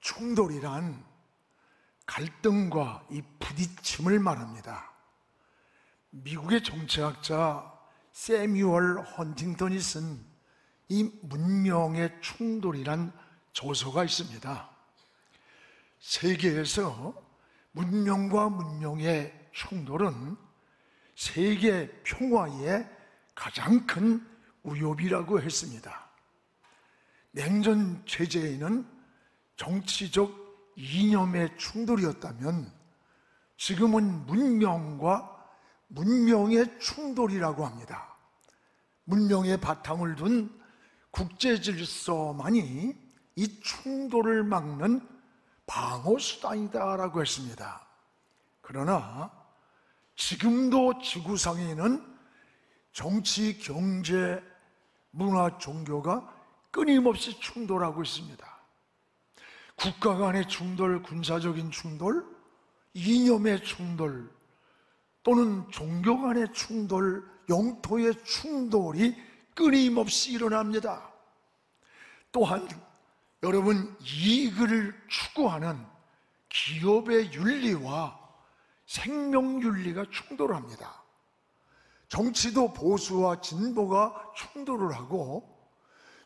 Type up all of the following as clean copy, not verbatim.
충돌이란 갈등과 이 부딪힘을 말합니다. 미국의 정치학자 세뮤얼 헌팅턴이 쓴 이 문명의 충돌이란 저서가 있습니다. 세계에서 문명과 문명의 충돌은 세계 평화의 가장 큰 위협이라고 했습니다. 냉전 체제에는 정치적 이념의 충돌이었다면 지금은 문명과 문명의 충돌이라고 합니다. 문명의 바탕을 둔 국제 질서만이 이 충돌을 막는 방어 수단이다라고 했습니다. 그러나 지금도 지구상에는 정치, 경제, 문화, 종교가 끊임없이 충돌하고 있습니다. 국가 간의 충돌, 군사적인 충돌, 이념의 충돌, 또는 종교 간의 충돌, 영토의 충돌이 끊임없이 일어납니다. 또한 여러분, 이익을 추구하는 기업의 윤리와 생명윤리가 충돌합니다. 정치도 보수와 진보가 충돌을 하고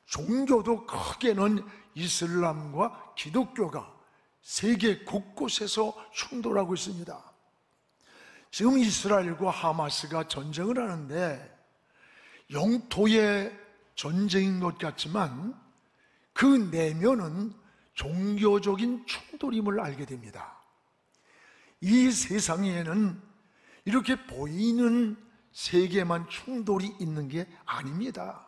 종교도 크게는 이슬람과 기독교가 세계 곳곳에서 충돌하고 있습니다. 지금 이스라엘과 하마스가 전쟁을 하는데 영토의 전쟁인 것 같지만 그 내면은 종교적인 충돌임을 알게 됩니다. 이 세상에는 이렇게 보이는 세계만 충돌이 있는 게 아닙니다.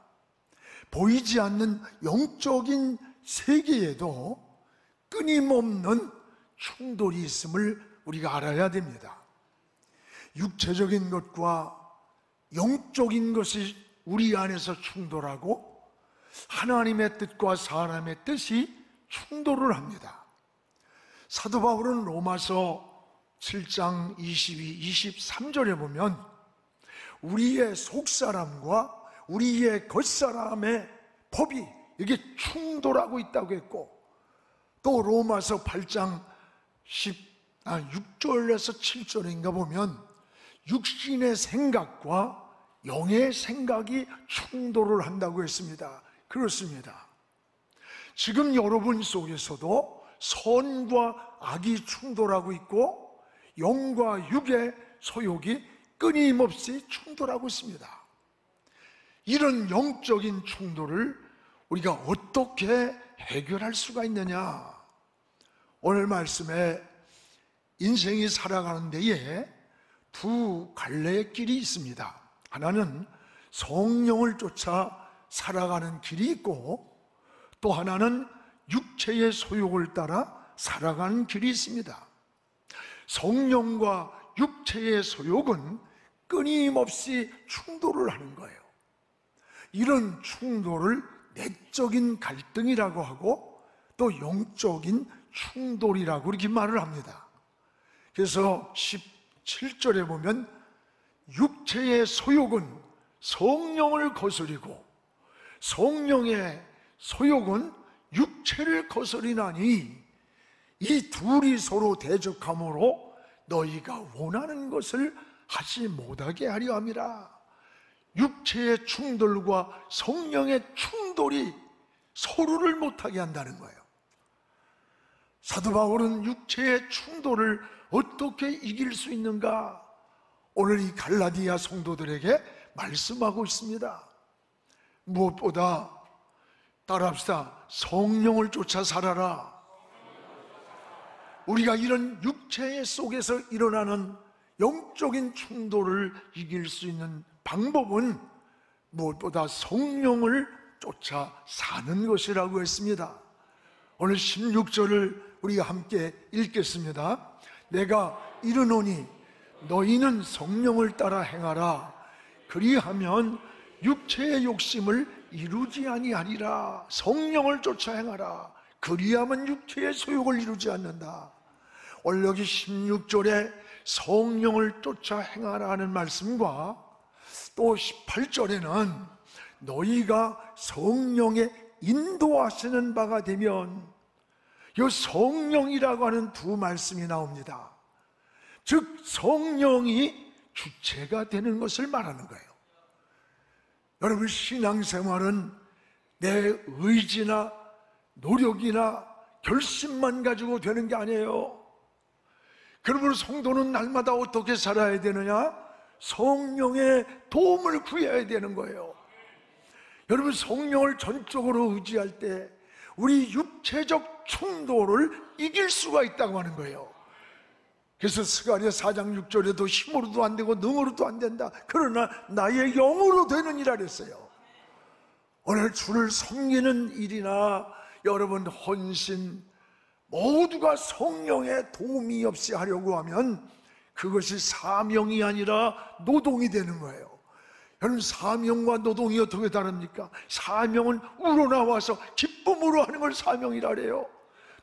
보이지 않는 영적인 세계에도 끊임없는 충돌이 있음을 우리가 알아야 됩니다. 육체적인 것과 영적인 것이 우리 안에서 충돌하고 하나님의 뜻과 사람의 뜻이 충돌을 합니다. 사도 바울은 로마서 7장 22, 23절에 보면 우리의 속사람과 우리의 겉사람의 법이 이게 충돌하고 있다고 했고, 또 로마서 8장 6절에서 7절인가 보면 육신의 생각과 영의 생각이 충돌을 한다고 했습니다. 그렇습니다. 지금 여러분 속에서도 선과 악이 충돌하고 있고 영과 육의 소욕이 끊임없이 충돌하고 있습니다. 이런 영적인 충돌을 우리가 어떻게 해결할 수가 있느냐? 오늘 말씀에 인생이 살아가는 데에 두 갈래의 길이 있습니다. 하나는 성령을 쫓아 살아가는 길이 있고, 또 하나는 육체의 소욕을 따라 살아가는 길이 있습니다. 성령과 육체의 소욕은 끊임없이 충돌을 하는 거예요. 이런 충돌을 내적인 갈등이라고 하고 또 영적인 충돌이라고 이렇게 말을 합니다. 그래서 17절에 보면 육체의 소욕은 성령을 거스리고 성령의 소욕은 육체를 거스리나니 이 둘이 서로 대적함으로 너희가 원하는 것을 하지 못하게 하려 함이라. 육체의 충돌과 성령의 충돌이 서로를 못하게 한다는 거예요. 사도 바울은 육체의 충돌을 어떻게 이길 수 있는가? 오늘 이 갈라디아 성도들에게 말씀하고 있습니다. 무엇보다 따라합시다. 성령을 쫓아 살아라. 우리가 이런 육체 속에서 일어나는 영적인 충돌을 이길 수 있는 방법은 무엇보다 성령을 쫓아 사는 것이라고 했습니다. 오늘 16절을 우리가 함께 읽겠습니다. 내가 이르노니 너희는 성령을 따라 행하라. 그리하면 육체의 욕심을 이루지 아니하리라. 성령을 쫓아 행하라. 그리하면 육체의 소욕을 이루지 않는다. 오늘 여기 16절에 성령을 쫓아 행하라 하는 말씀과 또 18절에는 너희가 성령의 인도하시는 바가 되면, 이 성령이라고 하는 두 말씀이 나옵니다. 즉 성령이 주체가 되는 것을 말하는 거예요. 여러분, 신앙생활은 내 의지나 노력이나 결심만 가지고 되는 게 아니에요. 그러므로 성도는 날마다 어떻게 살아야 되느냐? 성령의 도움을 구해야 되는 거예요. 여러분, 성령을 전적으로 의지할 때 우리 육체적 충돌을 이길 수가 있다고 하는 거예요. 그래서 스가랴 4장 6절에도 힘으로도 안 되고 능으로도 안 된다, 그러나 나의 영으로 되느니라 그랬어요. 오늘 주를 섬기는 일이나 여러분 헌신, 모두가 성령의 도움이 없이 하려고 하면 그것이 사명이 아니라 노동이 되는 거예요. 여러분, 사명과 노동이 어떻게 다릅니까? 사명은 우러나와서 기쁨으로 하는 걸 사명이라 그래요.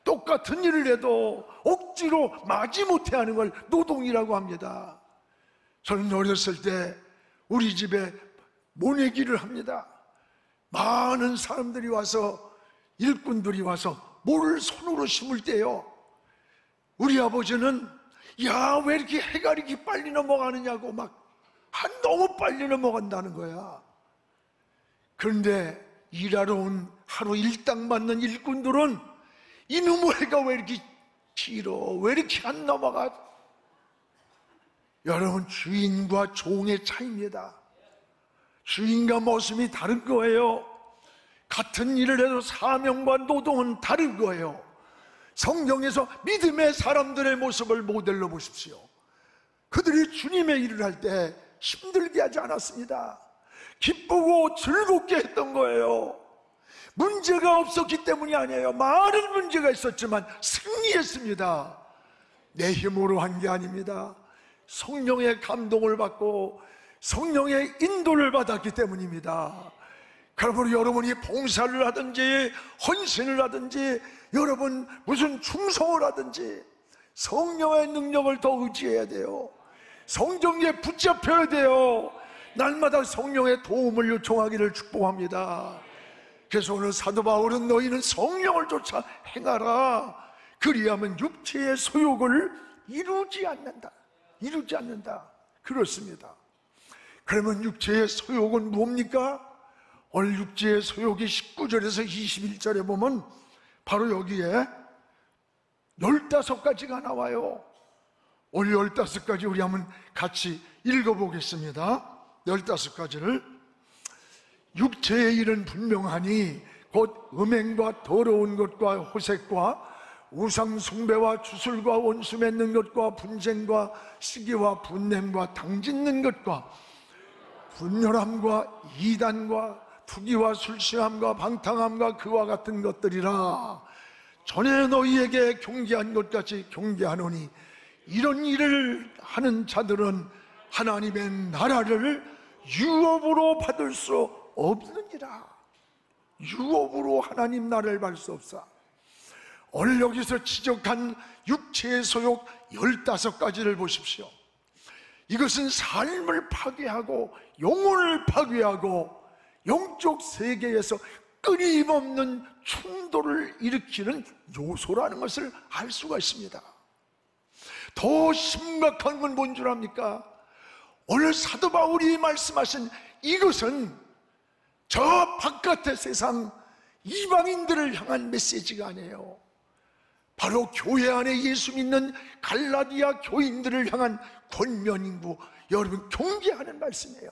똑같은 일을 해도 억지로 마지못해 하는 걸 노동이라고 합니다. 저는 어렸을 때 우리 집에 모내기를 합니다. 많은 사람들이 와서, 일꾼들이 와서 모를 손으로 심을 때요, 우리 아버지는 야, 왜 이렇게 해가 이렇게 빨리 넘어가느냐고 막 너무 빨리 넘어간다는 거야. 그런데 일하러 온 하루 일당 받는 일꾼들은 이놈의 해가 왜 이렇게 길어, 왜 이렇게 안 넘어가? 여러분, 주인과 종의 차이입니다. 주인과 모습이 다른 거예요. 같은 일을 해도 사명과 노동은 다른 거예요. 성경에서 믿음의 사람들의 모습을 모델로 보십시오. 그들이 주님의 일을 할 때 힘들게 하지 않았습니다. 기쁘고 즐겁게 했던 거예요. 문제가 없었기 때문이 아니에요. 많은 문제가 있었지만 승리했습니다. 내 힘으로 한 게 아닙니다. 성령의 감동을 받고 성령의 인도를 받았기 때문입니다. 그러므로 여러분이 봉사를 하든지 헌신을 하든지 여러분 무슨 충성을 하든지 성령의 능력을 더 의지해야 돼요. 성령에 붙잡혀야 돼요. 날마다 성령의 도움을 요청하기를 축복합니다. 그래서 오늘 사도 바울은 너희는 성령을 쫓아 행하라, 그리하면 육체의 소욕을 이루지 않는다. 그렇습니다. 그러면 육체의 소욕은 뭡니까? 오늘 육체의 소욕이 19절에서 21절에 보면 바로 여기에 15가지가 나와요. 오늘 15가지 우리 한번 같이 읽어보겠습니다. 15가지를. 육체의 일은 분명하니 곧 음행과 더러운 것과 호색과 우상 숭배와 주술과 원수 맺는 것과 분쟁과 시기와 분냄과 당짓는 것과 분열함과 이단과 투기와 술취함과 방탕함과 그와 같은 것들이라. 전에 너희에게 경계한 것 같이 경계하노니 이런 일을 하는 자들은 하나님의 나라를 유업으로 받을 수 없느니라. 유업으로 하나님 나라를 받을 수 없어. 오늘 여기서 지적한 육체의 소욕 15가지를 보십시오. 이것은 삶을 파괴하고 영혼을 파괴하고 영적 세계에서 끊임없는 충돌을 일으키는 요소라는 것을 알 수가 있습니다. 더 심각한 건 뭔 줄 압니까? 오늘 사도 바울이 말씀하신 이것은 저 바깥의 세상 이방인들을 향한 메시지가 아니에요. 바로 교회 안에 예수 믿는 갈라디아 교인들을 향한 권면이고 여러분 경계하는 말씀이에요.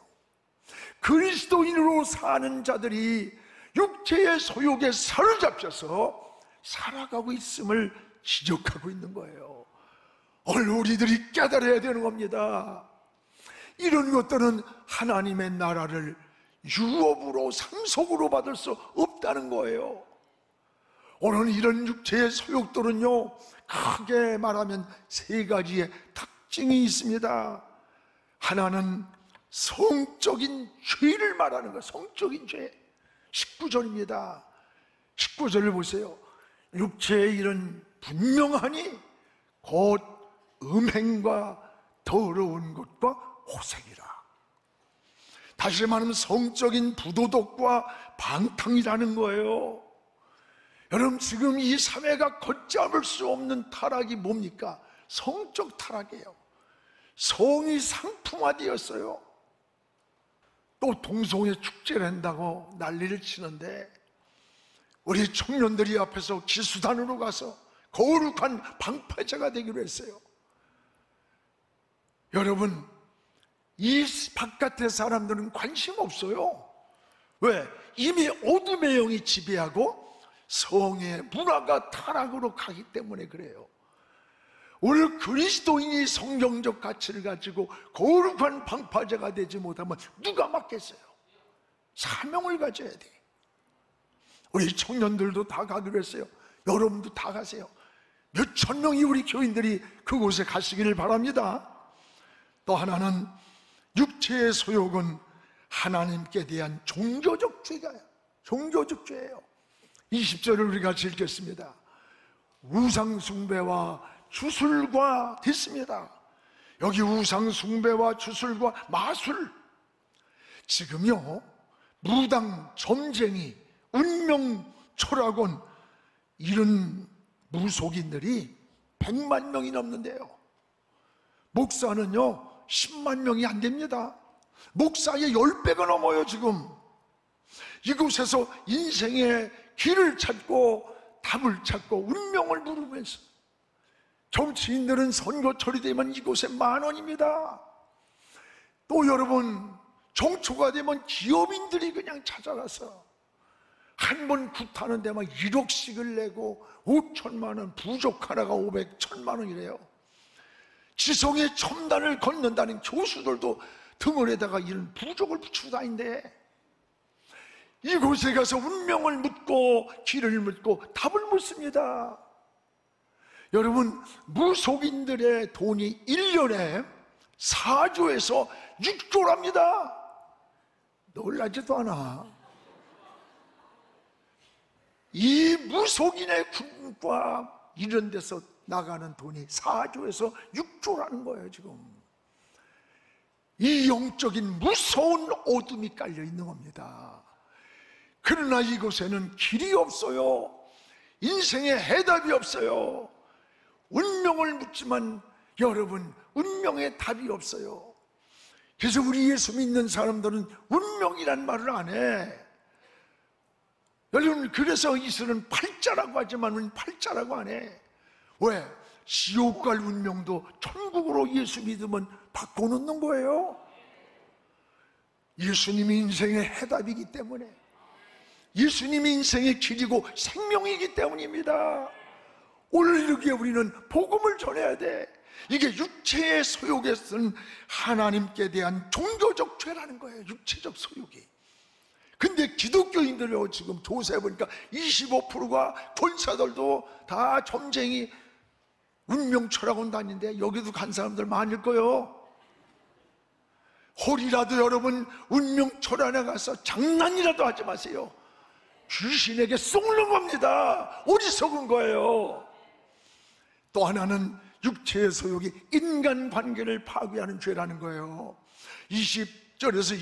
그리스도인으로 사는 자들이 육체의 소욕에 사로잡혀서 살아가고 있음을 지적하고 있는 거예요. 오늘 우리들이 깨달아야 되는 겁니다. 이런 것들은 하나님의 나라를 유업으로 상속으로 받을 수 없다는 거예요. 오늘 이런 육체의 소욕들은요, 크게 말하면 3가지의 특징이 있습니다. 하나는 성적인 죄를 말하는 거예요. 성적인 죄. 19절입니다. 19절을 보세요. 육체의 일은 분명하니 곧 음행과 더러운 것과 호색이라. 다시 말하면 성적인 부도덕과 방탕이라는 거예요. 여러분, 지금 이 사회가 걷잡을 수 없는 타락이 뭡니까? 성적 타락이에요. 성이 상품화되었어요. 또 동성애 축제를 한다고 난리를 치는데 우리 청년들이 앞에서 기수단으로 가서 거룩한 방파제가 되기로 했어요. 여러분, 이 바깥의 사람들은 관심 없어요. 왜? 이미 어둠의 영이 지배하고 성의 문화가 타락으로 가기 때문에 그래요. 오늘 그리스도인이 성경적 가치를 가지고 거룩한 방파제가 되지 못하면 누가 맡겠어요? 사명을 가져야 돼. 우리 청년들도 다 가기로 했어요. 여러분도 다 가세요. 몇천 명이 우리 교인들이 그곳에 가시기를 바랍니다. 또 하나는 육체의 소욕은 하나님께 대한 종교적 죄가요. 종교적 죄예요. 20절을 우리가 읽겠습니다. 우상숭배와 주술과 됐습니다. 여기 우상숭배와 주술과 마술, 지금요 무당, 점쟁이, 운명 철학원, 이런 무속인들이 100만 명이 넘는데요, 목사는요 10만 명이 안 됩니다. 목사의 10배가 넘어요. 지금 이곳에서 인생의 길을 찾고 답을 찾고 운명을 물으면서, 정치인들은 선거철이 되면 이곳에 10,000원입니다. 또 여러분, 정초가 되면 기업인들이 그냥 찾아가서 한 번 굿하는 데만 1억씩을 내고 5천만 원, 부족 하나가 500, 1,000만 원이래요. 지성의 첨단을 걷는다는 교수들도 등을에다가 이런 부족을 붙이고 다닌대. 이곳에 가서 운명을 묻고 길을 묻고 답을 묻습니다. 여러분, 무속인들의 돈이 1년에 4조에서 6조랍니다. 놀라지도 않아. 이 무속인의 군과 이런 데서 나가는 돈이 4조에서 6조라는 거예요. 지금 이 영적인 무서운 어둠이 깔려 있는 겁니다. 그러나 이곳에는 길이 없어요. 인생에 해답이 없어요. 운명을 묻지만 여러분, 운명의 답이 없어요. 그래서 우리 예수 믿는 사람들은 운명이란 말을 안 해. 여러분, 그래서 이슬은 팔자라고 하지만 우리는 팔자라고 안 해. 왜? 지옥 갈 운명도 천국으로 예수 믿으면 바꿔놓는 거예요. 예수님이 인생의 해답이기 때문에, 예수님이 인생의 길이고 생명이기 때문입니다. 오늘 여기에 우리는 복음을 전해야 돼. 이게 육체의 소욕에 쓴 하나님께 대한 종교적 죄라는 거예요. 육체적 소욕이. 근데 기독교인들요, 지금 조사해 보니까 25%가 권사들도 다 점쟁이, 운명 철학원 다니는데 여기도 간 사람들 많을 거예요. 홀이라도 여러분, 운명 철학원에 가서 장난이라도 하지 마세요. 귀신에게 속는 겁니다. 어리석은 거예요. 또 하나는 육체의 소욕이 인간관계를 파괴하는 죄라는 거예요. 20절에서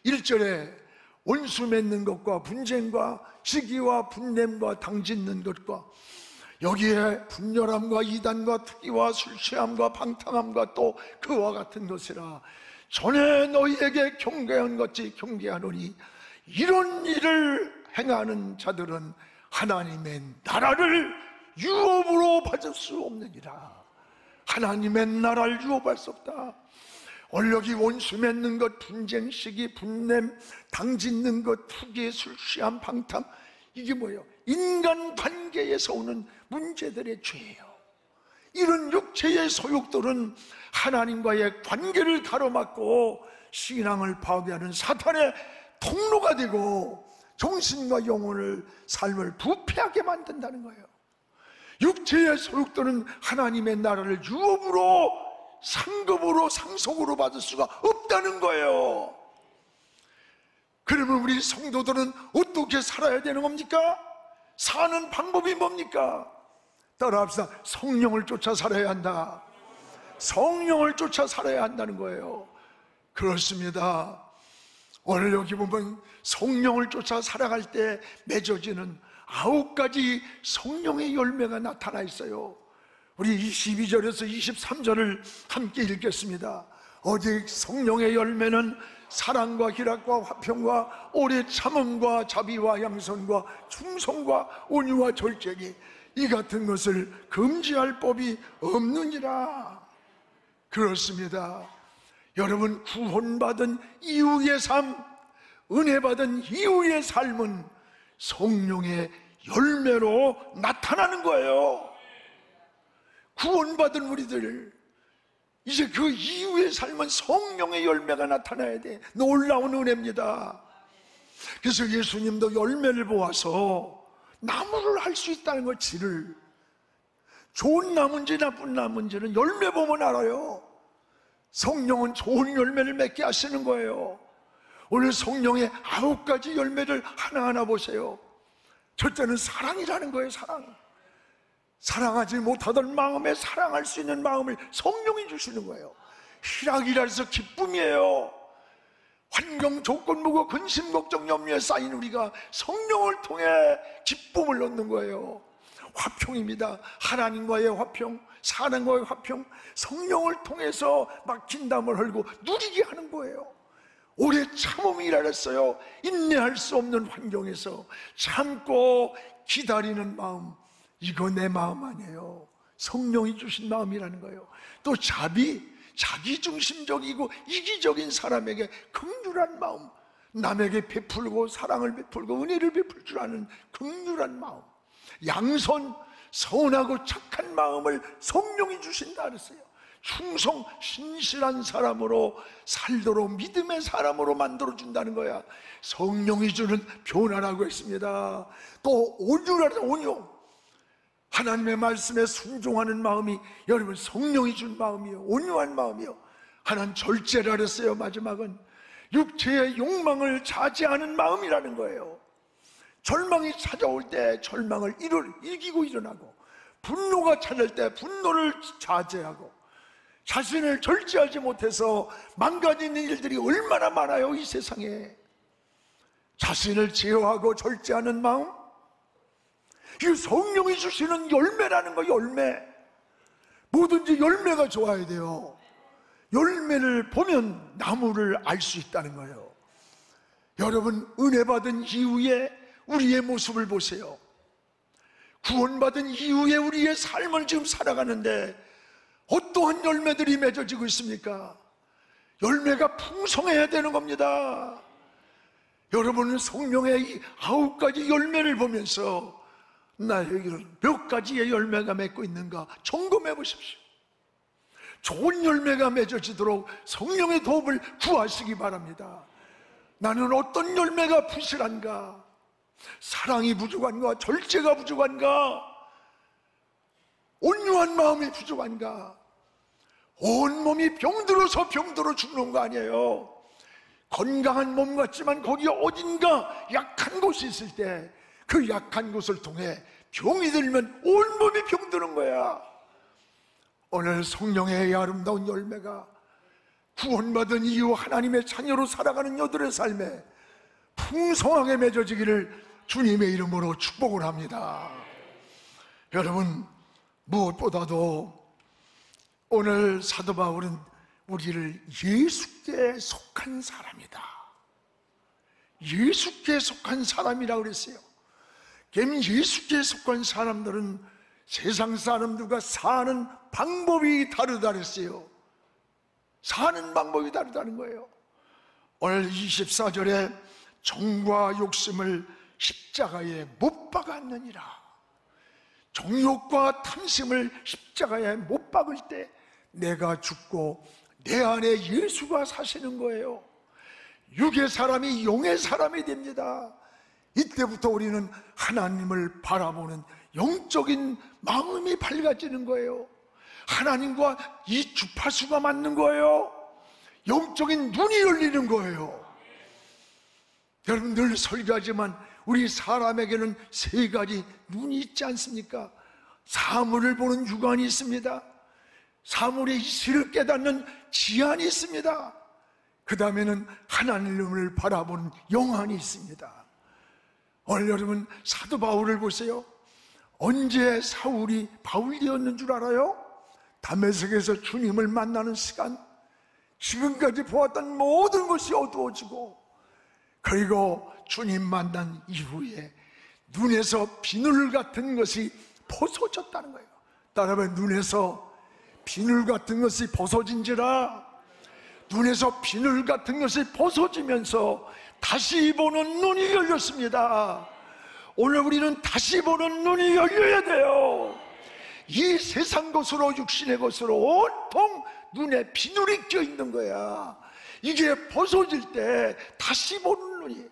21절에 원수 맺는 것과 분쟁과 시기와 분냄과 당짓는 것과, 여기에 분열함과 이단과 특기와 술취함과 방탕함과 또 그와 같은 것이라 전에 너희에게 경계한 것이 경계하노니, 이런 일을 행하는 자들은 하나님의 나라를 유업으로 받을 수 없느니라. 하나님의 나라를 유업할 수 없다. 오늘 여기 원수 맺는 것, 분쟁, 시기, 분냄, 당짓는 것, 투기, 술취함, 방탕, 이게 뭐예요? 인간관계에서 오는 문제들의 죄예요. 이런 육체의 소욕들은 하나님과의 관계를 가로막고 신앙을 파괴하는 사탄의 통로가 되고 정신과 영혼을, 삶을 부패하게 만든다는 거예요. 육체의 소욕들은 하나님의 나라를 유업으로, 상급으로, 상속으로 받을 수가 없다는 거예요. 그러면 우리 성도들은 어떻게 살아야 되는 겁니까? 사는 방법이 뭡니까? 따라합시다. 성령을 쫓아 살아야 한다. 성령을 쫓아 살아야 한다는 거예요. 그렇습니다. 오늘 여기 보면 성령을 쫓아 살아갈 때 맺어지는 9가지 성령의 열매가 나타나 있어요. 우리 22절에서 23절을 함께 읽겠습니다. 오직 성령의 열매는 사랑과 희락과 화평과 오래 참음과 자비와 양선과 충성과 온유와 절제니 이 같은 것을 금지할 법이 없느니라. 그렇습니다. 여러분, 구원받은 이후의 삶, 은혜 받은 이후의 삶은 성령의 열매로 나타나는 거예요. 구원받은 우리들, 이제 그 이후의 삶은 성령의 열매가 나타나야 돼. 놀라운 은혜입니다. 그래서 예수님도 열매를 보아서 나무를 할 수 있다는 것, 질을. 좋은 나무인지 나쁜 나무인지는 열매 보면 알아요. 성령은 좋은 열매를 맺게 하시는 거예요. 오늘 성령의 9가지 열매를 하나하나 보세요. 첫째는 사랑이라는 거예요. 사랑하지 못하던 마음에 사랑할 수 있는 마음을 성령이 주시는 거예요. 희락이라 해서 기쁨이에요. 환경 조건부고 근심 걱정 염려에 쌓인 우리가 성령을 통해 기쁨을 얻는 거예요. 화평입니다. 하나님과의 화평, 사랑과의 화평, 성령을 통해서 막힌 담을 헐고 누리게 하는 거예요. 오래 참음이라 했어요. 인내할 수 없는 환경에서 참고 기다리는 마음, 이거 내 마음 아니에요. 성령이 주신 마음이라는 거예요. 또 자기중심적이고 이기적인 사람에게 긍휼한 마음, 남에게 베풀고 사랑을 베풀고 은혜를 베풀 줄 아는 긍휼한 마음, 양선, 선하고 착한 마음을 성령이 주신다 그랬어요. 충성, 신실한 사람으로 살도록 믿음의 사람으로 만들어준다는 거야. 성령이 주는 변화라고 했습니다. 또 온유라는 온유, 하나님의 말씀에 순종하는 마음이 여러분 성령이 준 마음이요, 온유한 마음이요. 하나는 절제라 그랬어요. 마지막은 육체의 욕망을 자제하는 마음이라는 거예요. 절망이 찾아올 때 절망을 이기고 일어나고, 분노가 찾을 때 분노를 자제하고, 자신을 절제하지 못해서 망가지는 일들이 얼마나 많아요. 이 세상에 자신을 제어하고 절제하는 마음, 이 성령이 주시는 열매라는 거예요. 열매. 뭐든지 열매가 좋아야 돼요. 열매를 보면 나무를 알 수 있다는 거예요. 여러분, 은혜 받은 이후에 우리의 모습을 보세요. 구원받은 이후에 우리의 삶을 지금 살아가는데 어떠한 열매들이 맺어지고 있습니까? 열매가 풍성해야 되는 겁니다. 여러분은 성령의 이 9가지 열매를 보면서 나에게는 몇 가지의 열매가 맺고 있는가 점검해 보십시오. 좋은 열매가 맺어지도록 성령의 도움을 구하시기 바랍니다. 나는 어떤 열매가 부실한가? 사랑이 부족한가? 절제가 부족한가? 온유한 마음이 부족한가? 온몸이 병들어서 병들어 죽는 거 아니에요. 건강한 몸 같지만 거기에 어딘가 약한 곳이 있을 때 그 약한 곳을 통해 병이 들면 온몸이 병드는 거야. 오늘 성령의 아름다운 열매가 구원받은 이후 하나님의 자녀로 살아가는 여들의 삶에 풍성하게 맺어지기를 주님의 이름으로 축복을 합니다. 여러분, 무엇보다도 오늘 사도 바울은 우리를 예수께 속한 사람이다, 예수께 속한 사람이라고 그랬어요. 예수께 속한 사람들은 세상 사람들과 사는 방법이 다르다 그랬어요. 사는 방법이 다르다는 거예요. 오늘 24절에 정과 욕심을 십자가에 못 박았느니라. 정욕과 탐심을 십자가에 못 박을 때 내가 죽고 내 안에 예수가 사시는 거예요. 육의 사람이 용의 사람이 됩니다. 이때부터 우리는 하나님을 바라보는 영적인 마음이 밝아지는 거예요. 하나님과 이 주파수가 맞는 거예요. 영적인 눈이 열리는 거예요. 여러분, 늘 설교하지만 우리 사람에게는 3가지 눈이 있지 않습니까? 사물을 보는 육안이 있습니다. 사물의 이치를 깨닫는 지안이 있습니다. 그 다음에는 하나님을 바라보는 영안이 있습니다. 오늘 여러분 사도 바울을 보세요. 언제 사울이 바울이었는 줄 알아요? 다메섹에서 주님을 만나는 시간, 지금까지 보았던 모든 것이 어두워지고, 그리고 주님 만난 이후에 눈에서 비늘 같은 것이 벗어졌다는 거예요. 따라하면 눈에서 비늘 같은 것이 벗어진지라. 눈에서 비늘 같은 것이 벗어지면서 다시 보는 눈이 열렸습니다. 오늘 우리는 다시 보는 눈이 열려야 돼요. 이 세상 것으로, 육신의 것으로 온통 눈에 비늘이 껴 있는 거야. 이게 벗어질 때 다시 보는 눈이,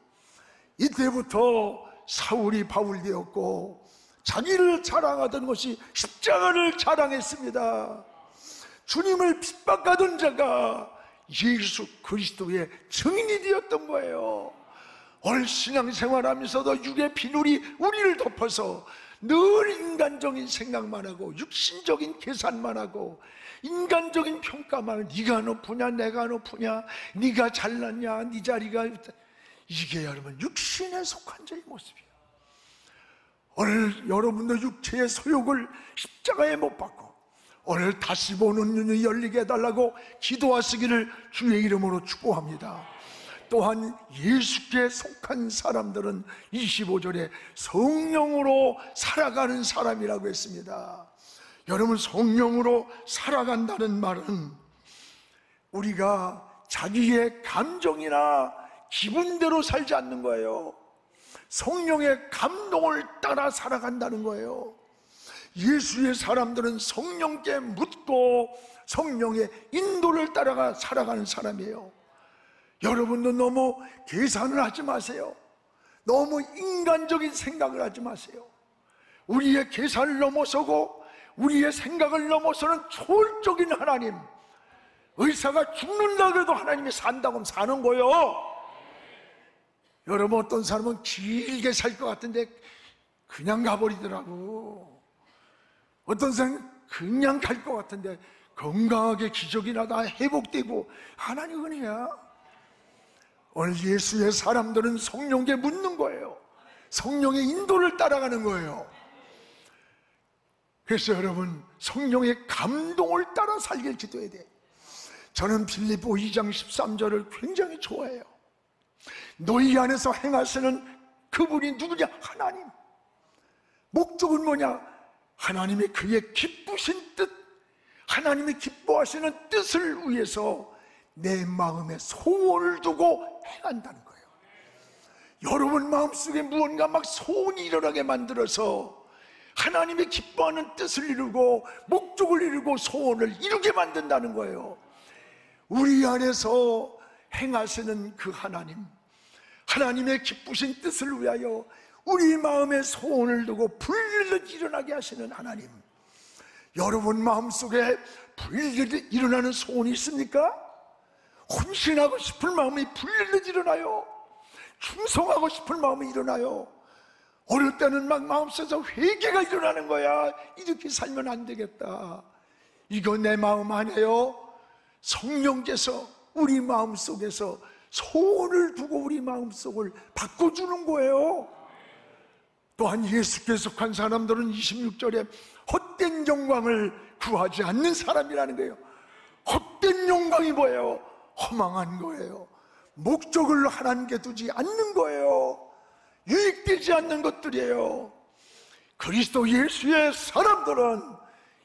이때부터 사울이 바울이 되었고, 자기를 자랑하던 것이 십자가를 자랑했습니다. 주님을 핍박하던 자가 예수 그리스도의 증인이 되었던 거예요. 오늘 신앙생활하면서도 육의 비늘이 우리를 덮어서 늘 인간적인 생각만 하고 육신적인 계산만 하고 인간적인 평가만 하고, 네가 높으냐 내가 높으냐, 네가 잘났냐 네 자리가, 이게 여러분 육신에 속한 자의 모습이에요. 오늘 여러분도 육체의 소욕을 십자가에 못 박고 오늘 다시 보는 눈이 열리게 해달라고 기도하시기를 주의 이름으로 축복합니다. 또한 예수께 속한 사람들은 25절에 성령으로 살아가는 사람이라고 했습니다. 여러분, 성령으로 살아간다는 말은 우리가 자기의 감정이나 기분대로 살지 않는 거예요. 성령의 감동을 따라 살아간다는 거예요. 예수의 사람들은 성령께 묻고 성령의 인도를 따라가 살아가는 사람이에요. 여러분도 너무 계산을 하지 마세요. 너무 인간적인 생각을 하지 마세요. 우리의 계산을 넘어서고 우리의 생각을 넘어서는 초월적인 하나님, 의사가 죽는다고 해도 하나님이 산다고 하면 사는 거예요. 여러분, 어떤 사람은 길게 살 것 같은데 그냥 가버리더라고. 어떤 사람은 그냥 갈 것 같은데 건강하게 기적이 나다 회복되고, 하나님 은혜야. 오늘 예수의 사람들은 성령께 묻는 거예요. 성령의 인도를 따라가는 거예요. 그래서 여러분, 성령의 감동을 따라 살길 기도해야 돼. 저는 빌립보 2장 13절을 굉장히 좋아해요. 너희 안에서 행하시는 그분이 누구냐? 하나님. 목적은 뭐냐? 하나님이 그의 기쁘신 뜻, 하나님이 기뻐하시는 뜻을 위해서 내 마음에 소원을 두고 행한다는 거예요. 여러분 마음속에 무언가 막 소원이 일어나게 만들어서 하나님이 기뻐하는 뜻을 이루고 목적을 이루고 소원을 이루게 만든다는 거예요. 우리 안에서 행하시는 그 하나님, 하나님의 기쁘신 뜻을 위하여 우리 마음에 소원을 두고 불일듯 일어나게 하시는 하나님, 여러분 마음속에 불일듯 일어나는 소원이 있습니까? 헌신하고 싶은 마음이 불일듯 일어나요. 충성하고 싶은 마음이 일어나요. 어릴 때는 막 마음속에서 회개가 일어나는 거야. 이렇게 살면 안 되겠다. 이거 내 마음 아니에요. 성령께서 우리 마음속에서 소원을 두고 우리 마음속을 바꿔주는 거예요. 또한 예수께 속한 사람들은 26절에 헛된 영광을 구하지 않는 사람이라는 거예요. 헛된 영광이 뭐예요? 허망한 거예요. 목적을 하나님께 두지 않는 거예요. 유익되지 않는 것들이에요. 그리스도 예수의 사람들은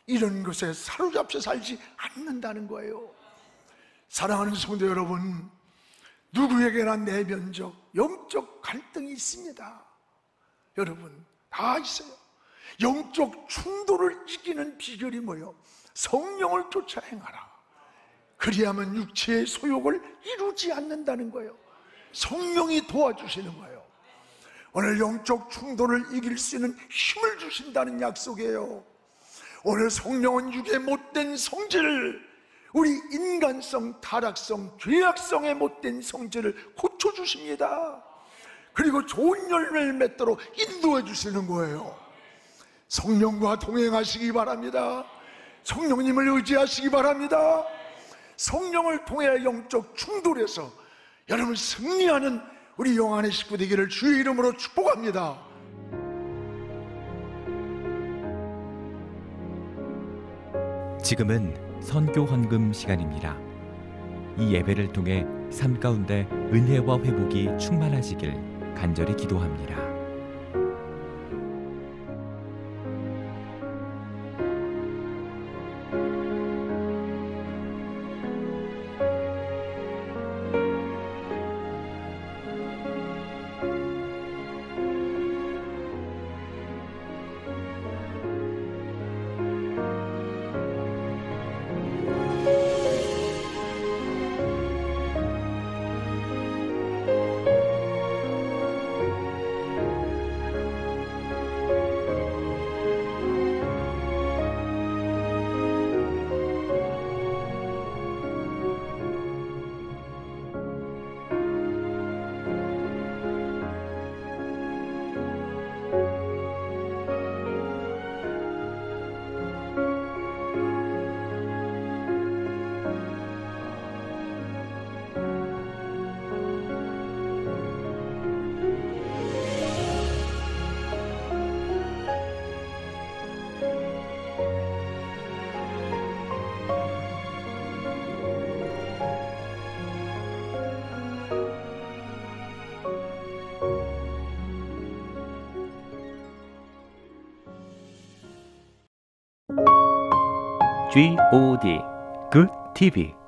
이런 것에 사로잡혀 살지 않는다는 거예요. 사랑하는 성도 여러분, 누구에게나 내면적 영적 갈등이 있습니다. 여러분 다 있어요. 영적 충돌을 이기는 비결이 뭐예요? 성령을 쫓아 행하라. 그리하면 육체의 소욕을 이루지 않는다는 거예요. 성령이 도와주시는 거예요. 오늘 영적 충돌을 이길 수 있는 힘을 주신다는 약속이에요. 오늘 성령은 육의 못된 성질을, 우리 인간성, 타락성, 죄악성의 못된 성질을 고쳐주십니다. 그리고 좋은 열매를 맺도록 인도해 주시는 거예요. 성령과 동행하시기 바랍니다. 성령님을 의지하시기 바랍니다. 성령을 통해 영적 충돌에서 여러분 승리하는 우리 영안의 식구 되기를 주의 이름으로 축복합니다. 지금은 선교 헌금 시간입니다. 이 예배를 통해 삶 가운데 은혜와 회복이 충만하시길 간절히 기도합니다. GOD Good TV